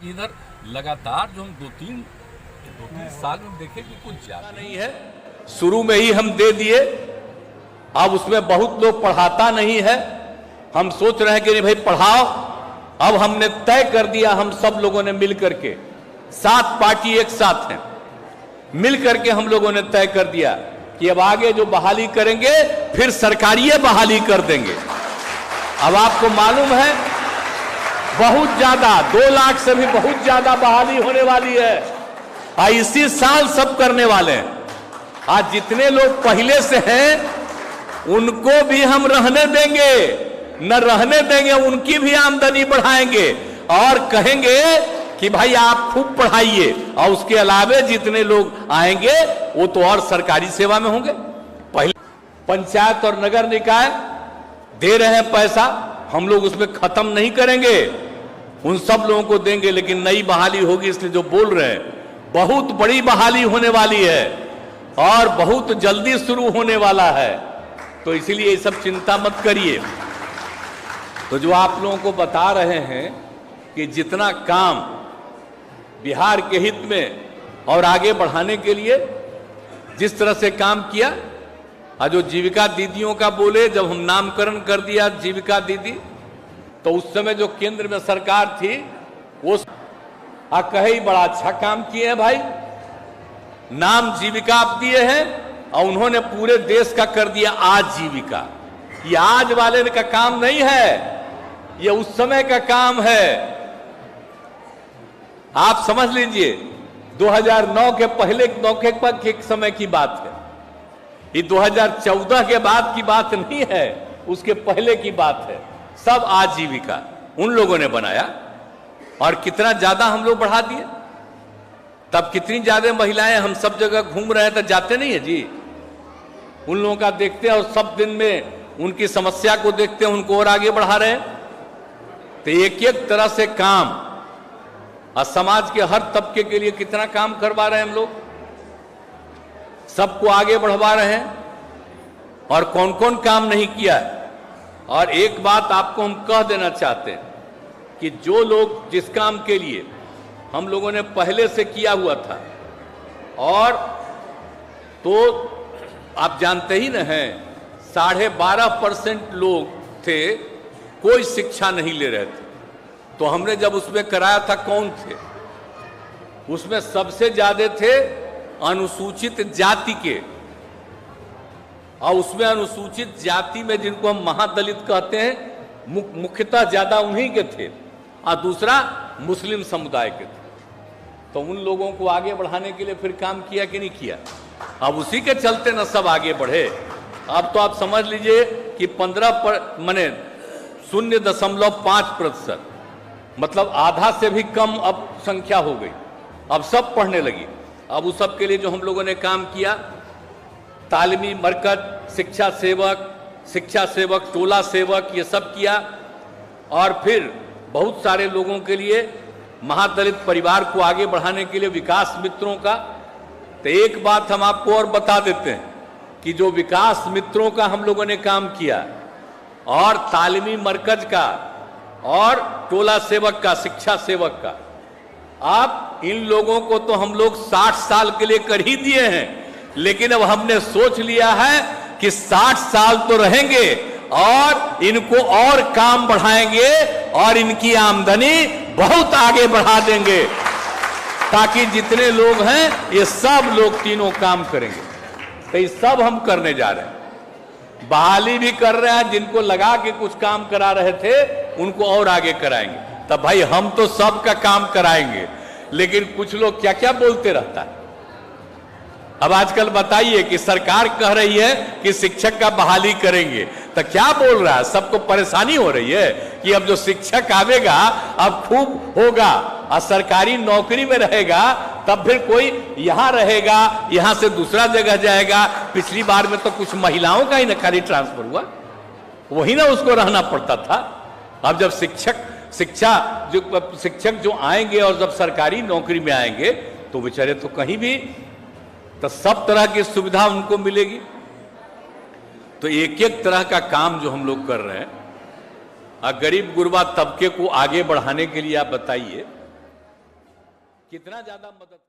इधर लगातार जो हम दो तीन साल में देखे कि कुछ ज्यादा नहीं है। शुरू में ही हम दे दिए, अब उसमें बहुत लोग पढ़ाता नहीं है। हम सोच रहे हैं कि नहीं भाई पढ़ाओ। अब हमने तय कर दिया, हम सब लोगों ने मिल करके, 7 पार्टी एक साथ हैं, मिल करके हम लोगों ने तय कर दिया कि अब आगे जो बहाली करेंगे फिर सरकारी बहाली कर देंगे। अब आपको मालूम है बहुत ज्यादा 2 लाख से भी बहुत ज्यादा बहाली होने वाली है और इसी साल सब करने वाले हैं। आज जितने लोग पहले से हैं उनको भी हम रहने देंगे, न रहने देंगे, उनकी भी आमदनी बढ़ाएंगे और कहेंगे कि भाई आप खूब पढ़ाइए। और उसके अलावे जितने लोग आएंगे वो तो और सरकारी सेवा में होंगे। पहले पंचायत और नगर निकाय दे रहे हैं पैसा, हम लोग उसमें खत्म नहीं करेंगे, उन सब लोगों को देंगे, लेकिन नई बहाली होगी। इसलिए जो बोल रहे हैं बहुत बड़ी बहाली होने वाली है और बहुत जल्दी शुरू होने वाला है, तो इसीलिए ये सब चिंता मत करिए। तो जो आप लोगों को बता रहे हैं कि जितना काम बिहार के हित में और आगे बढ़ाने के लिए जिस तरह से काम किया, और जो जीविका दीदियों का बोले, जब हम नामकरण कर दिया जीविका दीदी, तो उस समय जो केंद्र में सरकार थी वो कहे बड़ा अच्छा काम किए हैं भाई, नाम जीविका आप दिए हैं और उन्होंने पूरे देश का कर दिया आजीविका। ये आज वाले का काम नहीं है, ये उस समय का काम है। आप समझ लीजिए 2009 के पहले मौके पर के समय की बात है, ये 2014 के बाद की बात नहीं है, उसके पहले की बात है। सब आजीविका उन लोगों ने बनाया और कितना ज्यादा हम लोग बढ़ा दिए। तब कितनी ज्यादा महिलाएं हम सब जगह घूम रहे हैं, तो जाते नहीं है जी, उन लोगों का देखते हैं और सब दिन में उनकी समस्या को देखते हैं, उनको और आगे बढ़ा रहे हैं। तो एक एक तरह से काम और समाज के हर तबके के लिए कितना काम करवा रहे हैं हम लोग, सबको आगे बढ़वा रहे हैं और कौन कौन काम नहीं किया है। और एक बात आपको हम कह देना चाहते हैं कि जो लोग जिस काम के लिए हम लोगों ने पहले से किया हुआ था, और तो आप जानते ही न हैं 12.5% लोग थे कोई शिक्षा नहीं ले रहे थे। तो हमने जब उसमें कराया था, कौन थे उसमें सबसे ज्यादा थे अनुसूचित जाति के, और उसमें अनुसूचित जाति में जिनको हम महादलित कहते हैं मुख्यतः ज्यादा उन्हीं के थे, और दूसरा मुस्लिम समुदाय के थे। तो उन लोगों को आगे बढ़ाने के लिए फिर काम किया कि नहीं किया। अब उसी के चलते न सब आगे बढ़े। अब तो आप समझ लीजिए कि 0.5%, मतलब आधा से भी कम अब संख्या हो गई, अब सब पढ़ने लगी। अब उस सब के लिए जो हम लोगों ने काम किया, तालीमी मरकज, शिक्षा सेवक, टोला सेवक, ये सब किया। और फिर बहुत सारे लोगों के लिए महादलित परिवार को आगे बढ़ाने के लिए विकास मित्रों का। तो एक बात हम आपको और बता देते हैं कि जो विकास मित्रों का हम लोगों ने काम किया और तालीमी मरकज का और टोला सेवक का, शिक्षा सेवक का, आप इन लोगों को तो हम लोग 60 साल के लिए कर ही दिए हैं, लेकिन अब हमने सोच लिया है कि 60 साल तो रहेंगे और इनको और काम बढ़ाएंगे और इनकी आमदनी बहुत आगे बढ़ा देंगे, ताकि जितने लोग हैं ये सब लोग तीनों काम करेंगे। तो ये सब हम करने जा रहे हैं। बहाली भी कर रहे हैं, जिनको लगा कि कुछ काम करा रहे थे उनको और आगे कराएंगे। तब भाई हम तो सबका काम कराएंगे, लेकिन कुछ लोग क्या क्या बोलते रहता है। अब आजकल बताइए कि सरकार कह रही है कि शिक्षक का बहाली करेंगे, तो क्या बोल रहा है, सबको परेशानी हो रही है कि अब जो शिक्षक आवेगा अब खूब होगा और सरकारी नौकरी में रहेगा, तब फिर कोई यहां रहेगा, यहां से दूसरा जगह जाएगा। पिछली बार में तो कुछ महिलाओं का ही न खाली ट्रांसफर हुआ, वही ना उसको रहना पड़ता था। अब जब शिक्षक जो आएंगे और जब सरकारी नौकरी में आएंगे तो बेचारे तो कहीं भी, तो सब तरह की सुविधा उनको मिलेगी। तो एक एक तरह का काम जो हम लोग कर रहे हैं, गरीब गुरबा तबके को आगे बढ़ाने के लिए आप बताइए कितना ज्यादा मदद